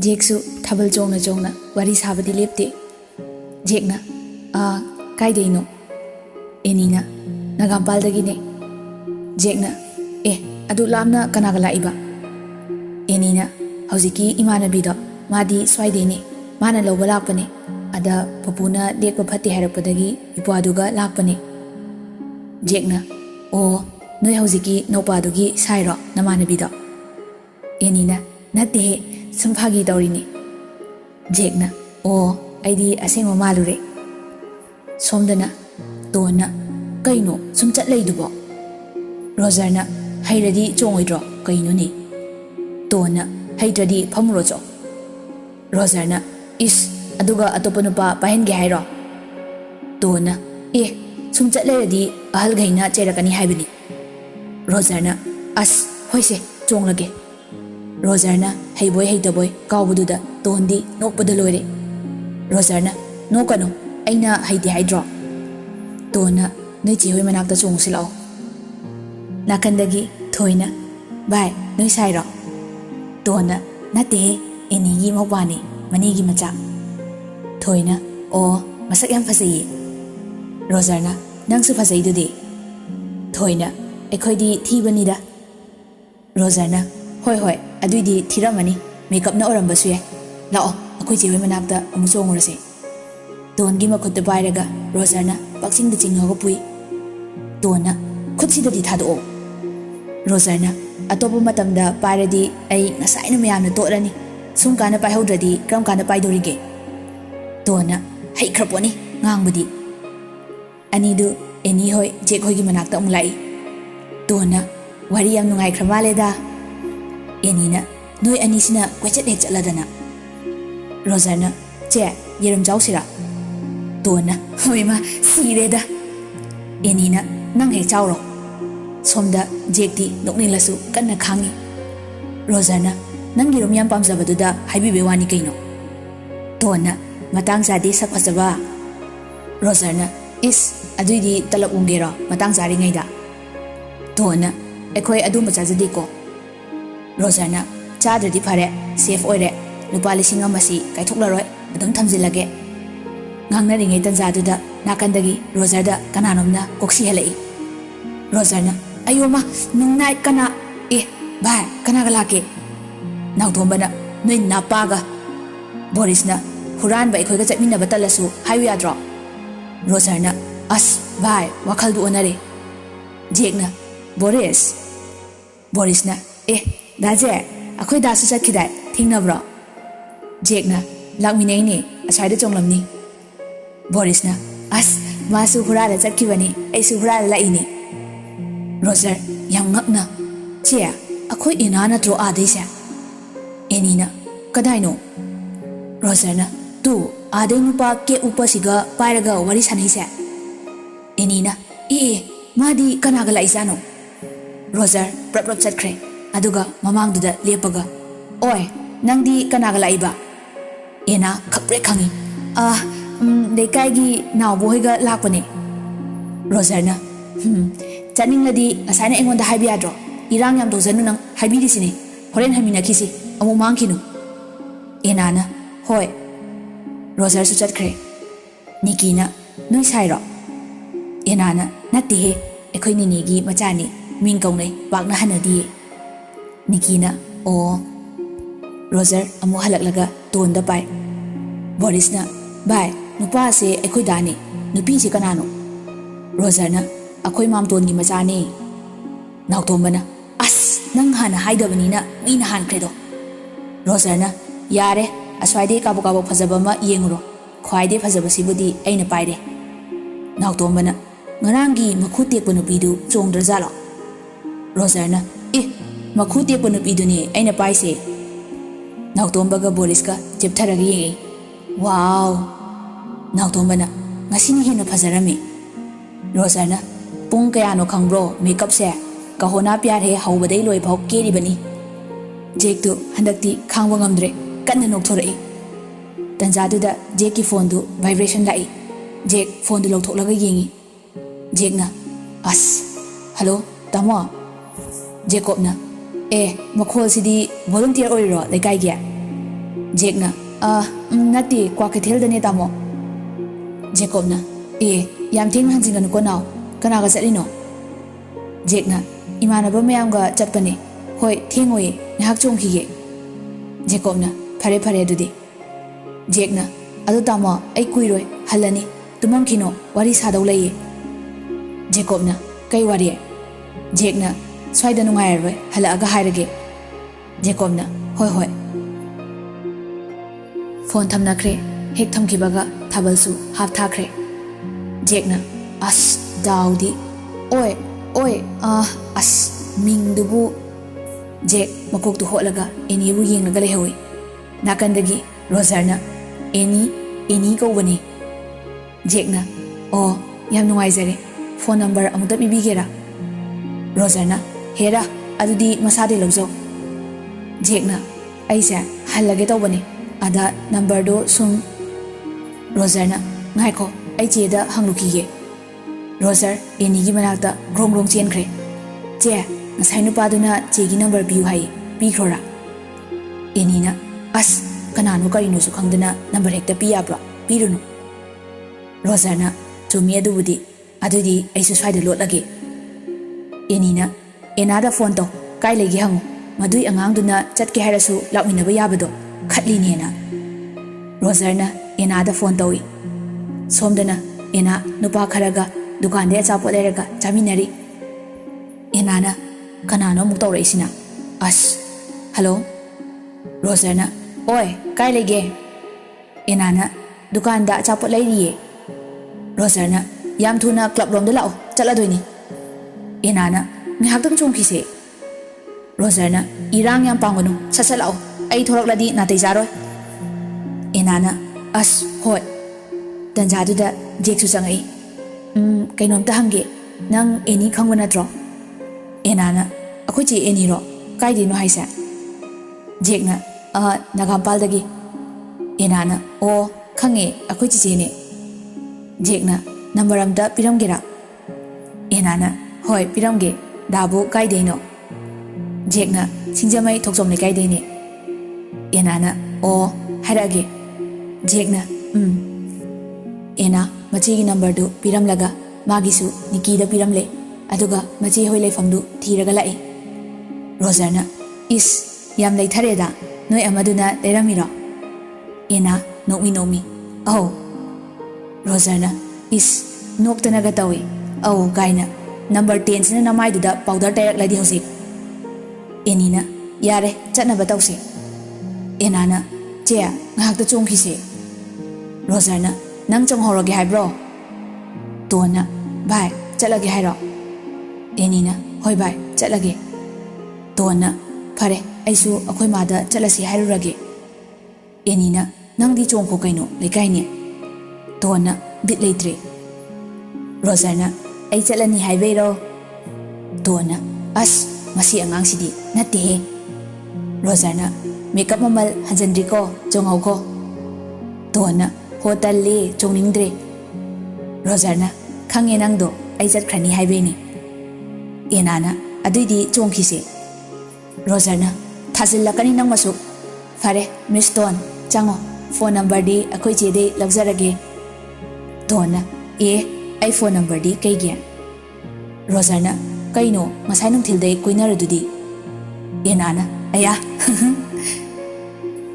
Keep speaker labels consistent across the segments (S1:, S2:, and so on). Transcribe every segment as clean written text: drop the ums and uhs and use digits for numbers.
S1: Jeksu thabal chongna wari sabadi lepte. Jekna kaideno enina nagampaldagine. Jekna adu lamna kanaga laiba. Enina hauziki imanabido madi swaidene mana lawba lakpane ada papuna lekpa phate harapadagi ipaduga lakpane. Jekna noi hauziki nopadugi sairo namanabido. Enina natte sumphagi taurini. Jekna aidi asengwa malure. Somdana tona kaino sum chatleidubo. Rojarna hairadi chongoidro kaino ni. Tona haidradi phamurocho. Rojarna is aduga atopanupa pahenge hairo. Tona sum chatleiradi ahal gaina cherakani haibini. Rojarna as hoise chonglage. Rojarna heiboy heitaboy kawbududa tondi nokpada loire. Rojarna nokano aina haiti haidro. Tona noi chi hoi manakta chongsilao. Nakandagi thoina bai noi sairo. Tona nate enigi mawani manigi macha. Thoina masak yam fasai. Rojarna nangsu fasai dudi. Thoina ekhoidi thibanida. Rojarna hoi aduidi thiramani makeup na orambasu ye. Lao akoi chi hoi manakta amu chongurase. Tongi makhutta pairaga Rojarna paksingda chinghaga pui. Tona khutsidadi thado. Rojarna atopa matamda pairadi ai ngasaina mayamna torani sum kana paihaudradi kram kana paidorige. Tona hei khraponi ngangbadi. Anidu eni hoi jek hoi gi manakta umlai. Tona wari yam nungai khramaleda. Enina noi anisina kwachat hek chatladana. Rojarna che yeram jausira. Tona hoima sireda. Enina nang hek chawro. Somda jekti noknilasu kanna khangi. Rojarna nangi romyam pamjabaduda haibibe wani kaino. Tona matang sadi sak phajaba. Rojarna is aduidi talak ungero matang sari ngaida. Tona ekhoi adu machajadi ko. Rojarna chadradi phare safe oire lupa lising amasi kaithoklaroi adum thamjilage. Ngangnari tanjaduda nakandagi Rojarda kananomna koksi helai. Rojarna ayoma nungnai kana bai kana galake. Nautombana noi napaga. Borisna huran ba ikhoiga chatminna batalasu hayu yadro. Rojarna as bai wakhaldu onare. Jekna Borisna daje akhoi dasu chatkidai thingnabro. Jekna lakminai ne asaida chonglamni. Borisna as masu hurala chatkibani aisu hurala laini. Rojar yam ngakna che akhoi inana tro adeisa. Enina kadaino. Rojarna tu ade nupa ke upasiga pairaga wari sanaisa. Enina madi kanaga laisano. Rojar prap chatkre aduga mamangduda lepaga oi nangdi kanaga laiba. Ena khapre khangi lekai naubo hoiga lakpane. Rojarna chaningladi asaina engonda haibiyadro irang yam dozanu nang haibirisine horen haminakisi amu mangkinu. Enana hoi. Rojar su chatkre. Nikina noi sairo. Enana natte he ekhoi ninigi machani ming kaunai pakna hanadi. Nikina Rojar amu halaklaga tonda pai. Borisna bai nupa se ekhoi dani nupi se kanano. Rojarna akhoi mamtongi machani. Nautombana as nang hana haidabanina mina hankredo. Rojarna yare aswaide kabu phajabama yenguro khwaide phajabasibudi aina paire. Nautombana ngarangi makhu tekpa nupidu chongdrajalo. Rojarna makhu tekpa nupiduni aina paise. Nautombaga Boriska cheptharaga yengi. Wow. Nautombana ngasini hena phajarami. Rojarna pung kayano khangro makeup se kahona pyar he haubadai loi phau keribani. Jektu handakti khangwa ngamdre kanna nokthorei. Tanjaduda Jek ki phone du vibration lai. Jek phone du lawthoklaga yengi. Jekna as hello tamo. Jekopna makhol sidi volunteer oiro lekai gya. Jake nati kwa Kithildane tamo. Jacob yam ting hansingan ko now, kanaga sa lino. Jake imanaba mayamga chatpane, hoi tingoy, nahak chung hige. Jacob pare dudi. Jake adu tamo ay kuiroy, halani, tumang kino, wari sadaw laye. Jacob kay wari. Jake swayda nungayarwe, hala aga hairage. Jacob hoi. Phone thamnakre, hek thamkibaga thabalsu hap thakre. Jake as daudi. Oi, as ming dubu. Jake makok tu holaga, eni bu yeng naga lehawi. Nakandagi, Roger eni ko bani. Jake yam nungaizare, phone number amuta bibigera. Roger hera, adudi masadi lobzo. Jake aisa halage tau bani. Ada number do sum. Roger ngai ko ai che da hangluki ge. Roger eni gi manakta grong chen kre. Che ngasai nupa duna che gi number biu hai pi khora. Eni as kananu karinu su khangdana number hekta pi abro pi runu. Roger chumi adu budi adudi ai su swai da lot lage. Eni ena da phone to kai legi hangu madui angang duna chat ke harasu lakmina ba yabado khatli ne na. Roger ena da phone tawi. Somdana ena nupa kharaga dukan de acha polerega chaminari. Ena kanano muk tawra isina. As hello. Roger oi kai lege. Ena dukan da acha pot lairiye. Roger yam thuna club rom da lao chatla doini. Ena ngihaktam chongki se. Roger irang yam pangono sasa lao ai thorak ladi na tai jaroi. Ena as hoi. Tanjaduda Jake su sangai. Kainom ta hange nang eni khangwa natro. Ena akhoi che eni ro kai di no haisa. Jake nagampal dagi. Ena o khange akhoi che ne. Jake number amda piramgera. Ena hoi piramge dabu kai de no. Jake singjamai Thokchom le kai de ne. Ena o harage. Jake ena machi gi number du piram laga magisu niki da piram le aduga machi hoi leifam du thiraga lai. Roger is yam lei thare da noi amaduna leramiro. Ena nomi oh. Roger is noktana ga tawi oh gaina number 10 sina namai du da powder direct ladi hosi. Enina yare chatna ba tawse. Ena che ngak ta chongki se. Roger nang chong horoge hai bro. Tona bye chalage hai ro. Enina hoi bye chalage. Tona phare aisu akhoi ma da chalasi hai rage. Enina nang di chong ko kaino lekai ne. Tona bit leitre. Roger ai chalani hai be ro. Tona as masi angang sidi natte he. Roger makeup mamal hanjandri ko chongau ko. Tona hotel le chongningdre. Roger khange nangdo ai chat khrani haibeni. Ena aduidi chongki se. Roger thazil lakani nang masu. Fare Miss Ton chango phone number di akhoi che de lagjarage. Tona ai phone number di kai gya. Roger kaino masai nung thil de koinar dudi. Ena aya.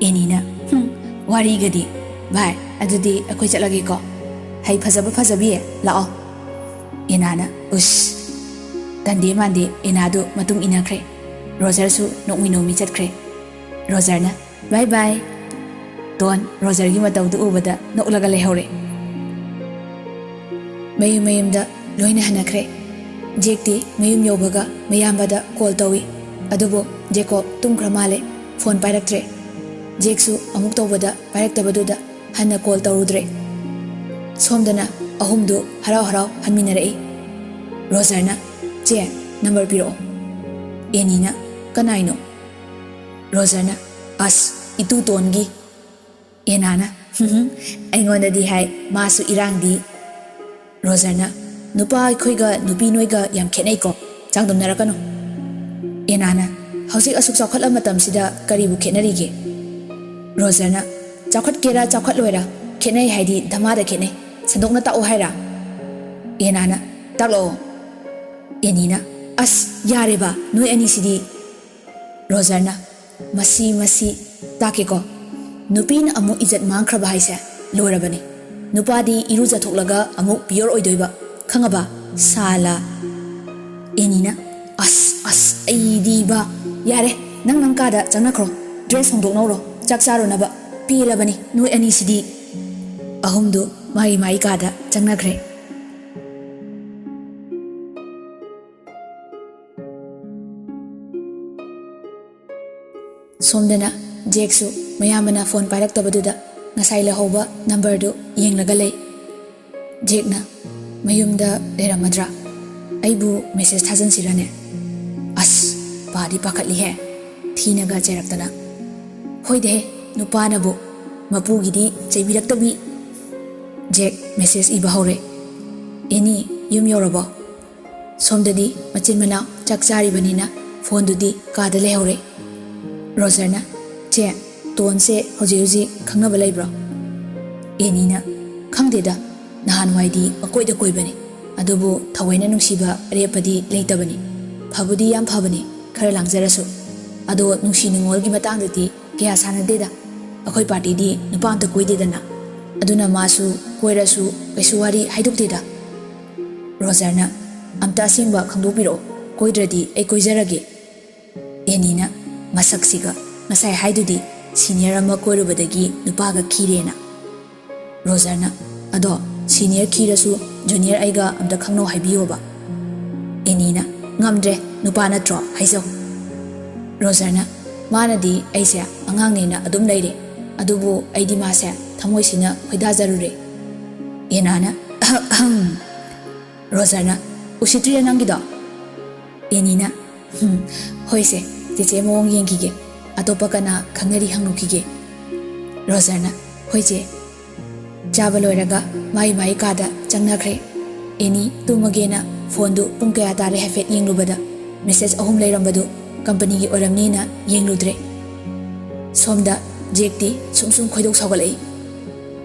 S1: Enina wari gadi. Bye adudi akhoi chalage ko. Hai fajabi lao. Ena ush tande mande ena do matung inakre. Roger su nokmi chatkre. Roger bye bye. Don Roger gi matau du ubada noklaga lehore. Mayum da loina hanakre. Jake ti mayum yobaga mayambada call tawi. Adubo Jacob tumkra male phone pairaktre. Jake su amuk tawbada pairactabaduda hanna call tawrudre. Somdana ahumdu harau hanminarei. Roger che number piro. Enina kanaino. Roger as itu tongi. Enana aingonda di hai masu irang di. Roger nupa khoiga nupi noiga yam khenai ko changdom narakano. Enana hausik asuk sakhatla matam sida karibu khenari ge. Rogerna chakhat kera chakhat loira khenai haidi dhamada khenai sandokna ta o haira Enana taklo Enina as yareba noi ani sidi Rogerna masi takeko nupin amu ijat mangkhraba haise lorabani nupadi iruja thoklaga amu pure oidoiba khangaba sala Enina as aidiba yare nang kada changnakhro dress hongdoknawro chak charo naba pilabani noi ani sidi ahumdu mai kada changnakhre Somdana Jeksu mayamana phone pairaktabaduda ngasai lahoba number du yenglaga lei Jekna mayumda leramadra aibu message thajan sirane as padi pakatli he thinaga cheraktana hoide nupana bu mapugidi cheibiraktabi Jek message iba hore eni yum yoraba somdadi machin mana chakchari banina phone dudi kada le hore Rogerna che ton se hoji khangnaba leibro Enina khangdeda nahan waidi makoida koibani adubu thawaina nungsiba repadi leitabani phabudi yam phabani khara langjarasu ado nungsi ningol gi matangdati kya sanadeda akhoi party di nupa amta koidedana aduna masu koirasu kaisuwari haidukdeda Rogerna amta singba khangdopiro koidradi ai koijarage Enina Masaksiga ngasai haidudi senior ama koirubadagi nupaga khirena Rogerna ado senior khirasu junior aiga amda khangno haibiyoba Enina ngamdre nupa natro haizau Rogerna manadi aise angangnena adum leire adubu aidi mase thamoisina hoida jarure Enana Rogerna usitriya nangido Enina hoise Teche mong yengige atopa kana khangnari hangnukige Rogerna hoije chaba loiraga mai kada changnakhre eni tumagena phone du pung kaya tare hafet yenglubada message ahum leirambadu company gi oramnina yengludre somda jekti sumsum khoidok sagalai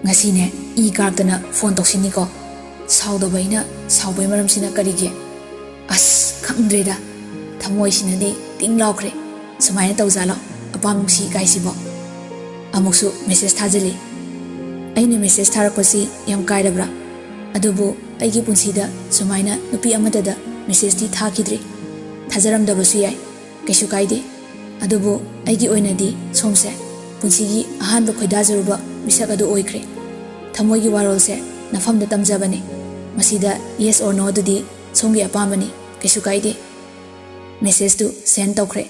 S1: ngasine I kartana phone toksini ko saudabaina saubai maramsina karige as khangdreda thamoisinadi tinglaukre Sumaina tauzalo apam nungsi kaisibo amuksu message thajali aina message tharakpasi yam kaidabra adubu aigi punsida sumaina nupi amadada message ti thakidri thajaramdabasu yai kaisu kaide adubu aigi oinadi somse punsigi ahanba khoidajaruba misak adu oikre thamoigi warolse nafamda tamjabane masida yes or no dudi somgi apamani kaisu kaide message tu send tawkre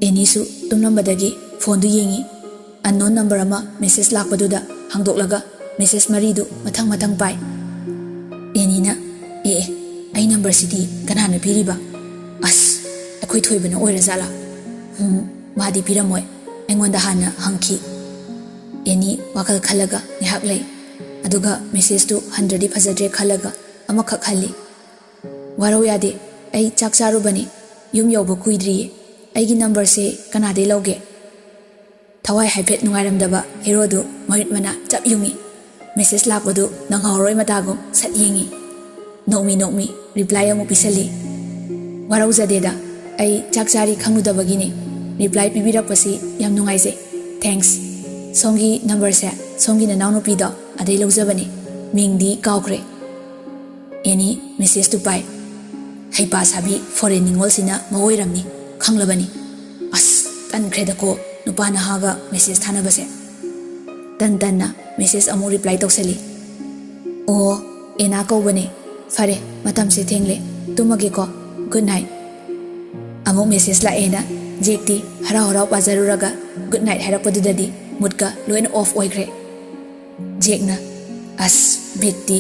S1: Enisu tumnambadagi phone du yengi unknown number ama message lakpaduda hangdoklaga message maridu mathang pai Enina ai number sidi kanana piriba as akhoi thoibana oira jala madi piramoy aingonda hana hangki Eni wakal khalaga nihak lei aduga message tu 100 phajadre khalaga amakha khali waro yade ai chakcharu bani yum yoba kuidri Aigi number se kanade loge Thawai haipet nungairamdaba hero du marit mana chap yungi message lakpadu nanghoroi matagum sat yengi nokmi reply amu pisali warau jadeda ai chakchari khangudabagini reply pibirakpasi yam nungaise thanks songi number se songi na naunu pido adai lojabani mingdi kaukre Eni message tu pai haipa sabi foreign ningol sina mawoiramni Khanglabani as tan kredako nupana haga message thanabase tan message amu reply toksali o ena ko bane fare matam se thengle tumage ko good night amu message la ena jekti hara bazaruraga good night harapadudadi mutka loin off oikre jekna as bitti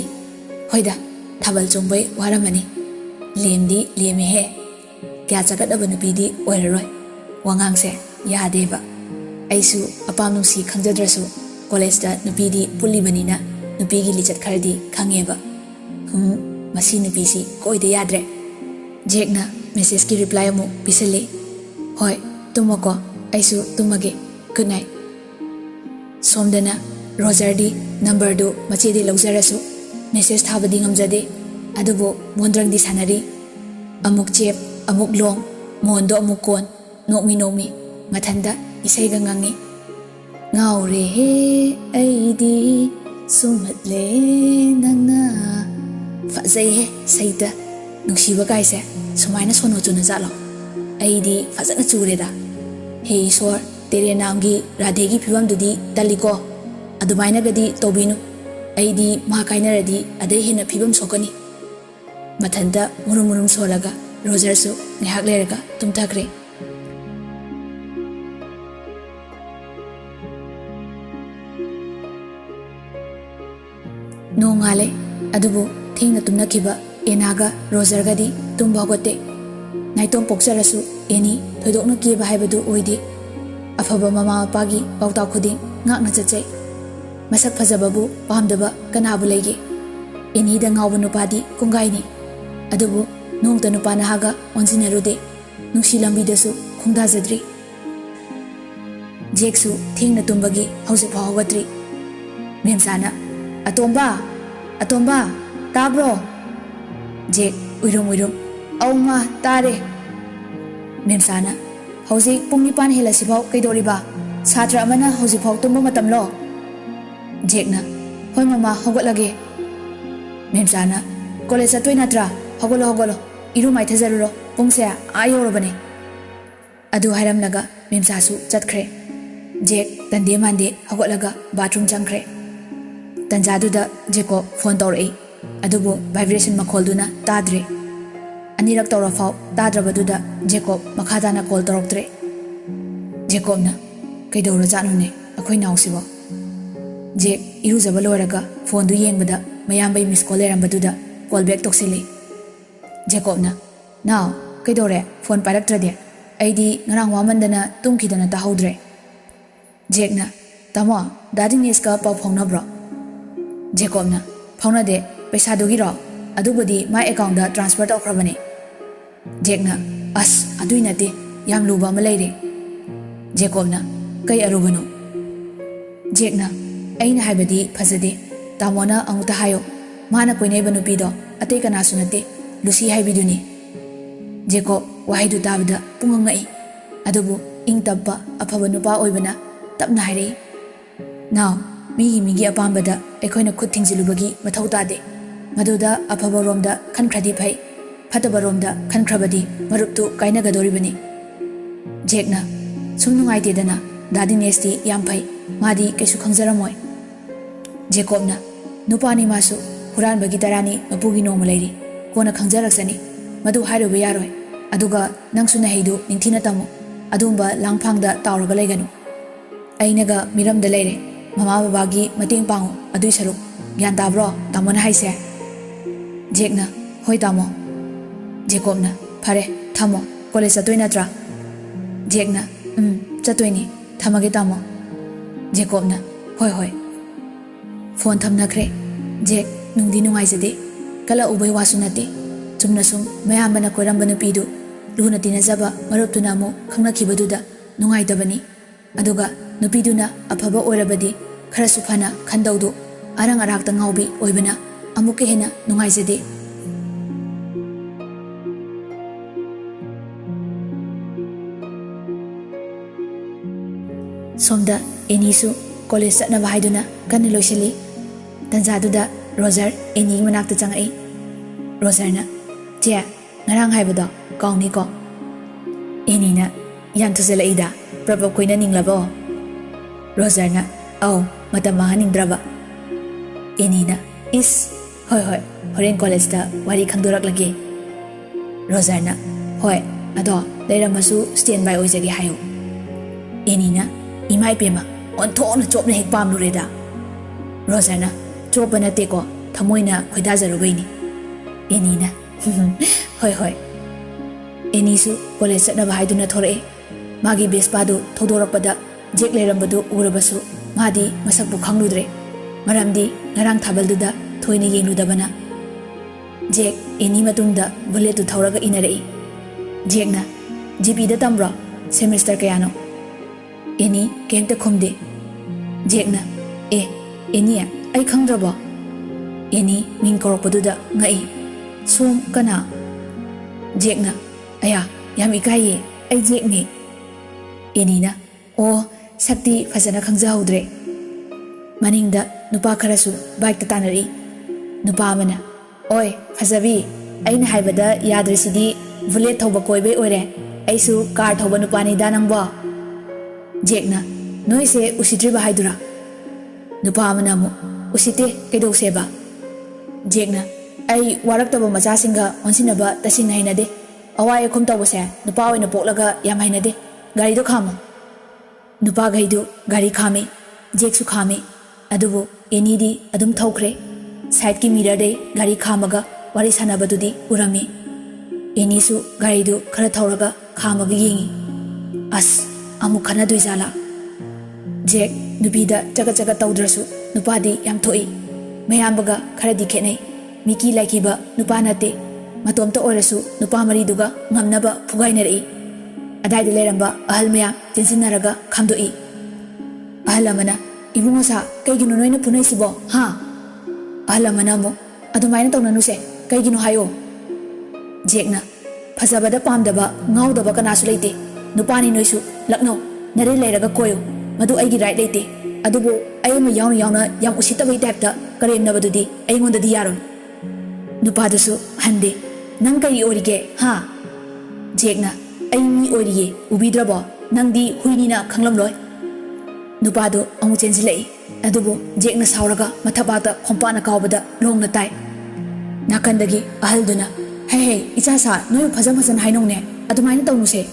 S1: hoida thabal chongbai waramani lemdi leme he kya chagadaba nupidi oiraroi wangangse yadeba aisu apam nungsi khangjadrasu college da nupidi pulibanina nupigi lichat khardi khangeba masi nupisi koide yadre jekna message ki reply amu pisale hoi tumako aisu tumage good night Somdana Rojardi number do machidi lawzarasu message thabadi ngamjade adubo mondrang di sanari amuk chep amuk long mondo amuk kon nokmi mathanda isai gangangi ngaure he aidi sumatle nangna fazai he saida nungsiba kaise sumaina sono chuna jalo aidi fazana chureda he iswar tere namgi radhegi phibam dudi taliko adumaina gadi tobinu aidi ma kainaradi adai hena phibam sokani mathanda murum solaga Roger su ngihak lerega tumthakre nongale adubu thingna tumnakiba enaga Roger gadi tumbagote naitom poksarasu eni thoidokna kiba haibadu oidi afaba mama pagi pauta khuding ngakna chachai masak fajababu pamdaba kanabu lege eni da ngawbu nupadi kungaini adubu nongta nupana haga onjinarude nungsi lambi dasu khungda jadri jeksu thingna tumbagi hause phawatri memsana atomba tabro jek uirum auma tare memsana hause pung nipan hela sibau kaidoriba satra amana hause phau tumba matamlo jekna hoi mama hogotlage memsana college atoi natra hogolo iru mai thazaruro pungse ayorobane adu hairamlaga memsasu chatkhre jek tande mande hogotlaga bathroom changkhre tanjaduda jeko phone tawrei adubu vibration makholduna tadre anirak tawra phau tadrabaduda jeko makhadana call tawroktre jekobna kaidawra janune akhoi nausibo jek iru zabaloraga phone du yengbada mayambai miss call erambaduda call back toksili Jacobna now kaidore phone paraktrade aidi ngarang wamandana tumkidana tahodre Jekna tamo dadines ka pa phongna bro Jacobna phongna de paisa dogiro adubodi my account da transfer tawkrabane Jekna as aduinate yam luba malaire Jacobna kai arubano Jekna aina haibadi phajade tamona amuta hayo mana koinai banu pido ate kana sunate Lucy haibiduni Jeko wahidu tabda pungangai adubu ing tabba afaba nupa oibana tapna hairei now migi apambada ekhoina khut thingzilubagi mathau tade maduda afaba romda khankradi phai fataba romda khankrabadi maruptu kainagadoribani Jekna sumnungai dedana dadi nesti yam phai madi kesu khangjaramoi Jekobna nupani masu huran bagi tarani mapugi nomalairi kona khangjaraksani madu hairoba yaroi aduga nangsuna heidu ninthina tamu adumba langphangda tawraga leiganu ainaga miramda leire mama babagi mateng pangu adui saruk gyan tabro tamona haise Jekna hoi tamo Jekobna phare thamo college atoi natra Jekna chatoini thamage tamo Jekobna hoi phone thamnakre Jek nungdi nungaijade kala ubai wasunate chumnasum mayambana koirambanu pidu luna tinajaba maruptuna mu khangnakibaduda nungaitabani aduga nupiduna afaba oirabadi kharasu phana khandaudu arang arakta ngaubi oibana amuke hena nungaijade somda enisu college satnaba haiduna kan loisili tanjaduda Roger eni manakta changai Rogerna che ngarang haibado kauni ko enina yan thuselaida prabab koina ninglabo Rogerna au matama haningdraba enina is hoi horen college da wari khangdorak lage Rogerna hoi ado leiramasu standby oijagi hayo enina imai pema onthona chopna hek pamlureda Rogerna chopana teko thamoina khoidajarubaini enina hoi enisu college satnaba haiduna thore magi bespadu thodorakpada jek lerambadu urabasu madi masakbu khangludre maramdi ngarang thabalduda thoina yengludabana jek eni matungda bullet tu thauraga inarei jekna gp da tambro semester kayano eni kemta khumde Jekna, Eni, ai khangdrabo. Eni ming koroppaduda ngai. Som kana. Jekna, aya, yam ikai ai Jekni. Eni na, oh, sakti fazana khangjaudre. Maningda nupa kharasu bike ta tanari. Nupa amana, oi, fazabi, aina haibada yadresidi bullet thauba koibe oire. Aisu car thauba nupani da nangbo. Jekna, noi se usitriba haidura. Nupa amana mu, usite kedo seba. Jekna, ai warak taba macha singa onsinaba tasing hainade. Awai khum tawbase nupa oina poklaga yam hainade. Gari do khamo. Nupa gaidu gari khame. Jek su khame. Adubu Eni di adum thaukhre. Side ki mirror de gari khamaga wari sanabadudi urami. Eni su gari du khara thauraga khamaga yengi. As amu khana duizala. Jek nupida chaga chaga tawdrasu nupa di yam thoi. Mayambaga khara di khenai. Miki laikiba nupa nate. Matomta orasu nupa mariduga ngamnaba phugainari. Adai de leramba ahal mayam tensinaraga khamdoi. Ahal amana ibungosa kaigino noina punai sibo ha. Ahal amana mo adumaina tawnanuse kaigino hayo. Jekna fazabada pamdaba ngaudaba kanasu leite. Nupani noisu lakno nare leraga koyo. Madu aigi right leite. Adubo ayama yauna yam usitabai typeta karemnabadudi aingondadi yaron. Nupadasu hande nang kai orige ha. Jekna ai mi orige ubidrabo nangdi huinina khanglamloi. Nupado amu chensilei. Adubo Jekna sauraga matabata khompana kaubada longna tai. Nakandagi ahalduna hey ichasa noi phazan hainongne adumaina tawnuse.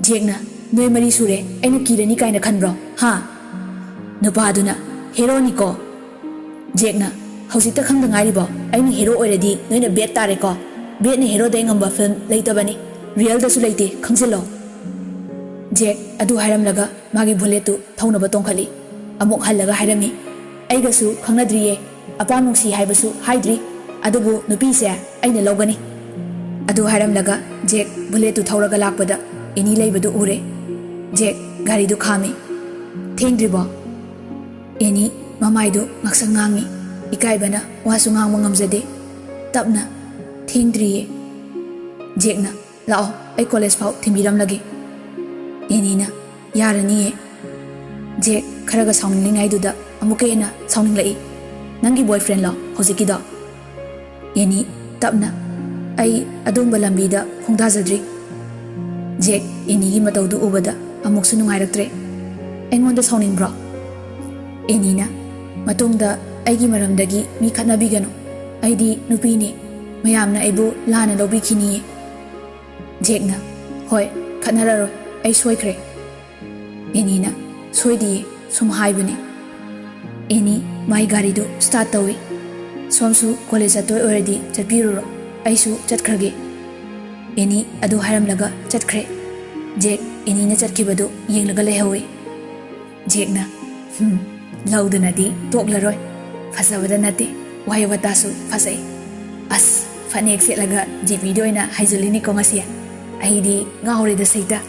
S1: Jekna noi mari sure aina kirani kaina khanbro ha. Nupaduna hero niko. Jekna hausita khangda ngairibo aina hero oiradi noina bet tare ko. Bet ni hero de ngamba film leitabani real da su leite khangsillo. Jek adu hairamlaga magi bulletu thaunaba tongkhali. Amuk hallaga hairami. Aigasu khangnadriye apanusi haibasu haidri. Adubu nupi se aina logani. Adu hairamlaga Jek bulletu thauraga lakpada Eni leibadu ure. Jek gari du khami. Thengdribo. Eni mamaidu ngaksang ngangi. Ikaibana wasu ngangma ngamjade. Tapna thengdriye. Jekna lao ai college fau thimbiram lagi. Eni na yarani. Jek kharaga saungningai duda amukena saunninglai. Nangi boyfriend lo hojiki do. Eni tapna ai adumba lambida khongdajadri. Jek Eni gi mataudu ubada amuksu nungairaktre. Aingonda sauningbro. Eni na matungda aigi maramdagi mi khatnabigano. Aidi nupini mayamna aibu lana lobikini. Jekna hoi khatnararo ai soikre. Eni na soidi sum haibani. Eni mai gari do start tawi. Somsu college atoy already chatpiruro aisu chatkrage. Eni adu hairamlaga chatkre. Jek Eni na chatkibadu yenglaga lehawi. Jekna laudanadi toklaroi. Fasabada nati wayawatasu fasai. As fanek setlaga jeep video ina haizulini ko ngasiya. Aidi ngauri da seita.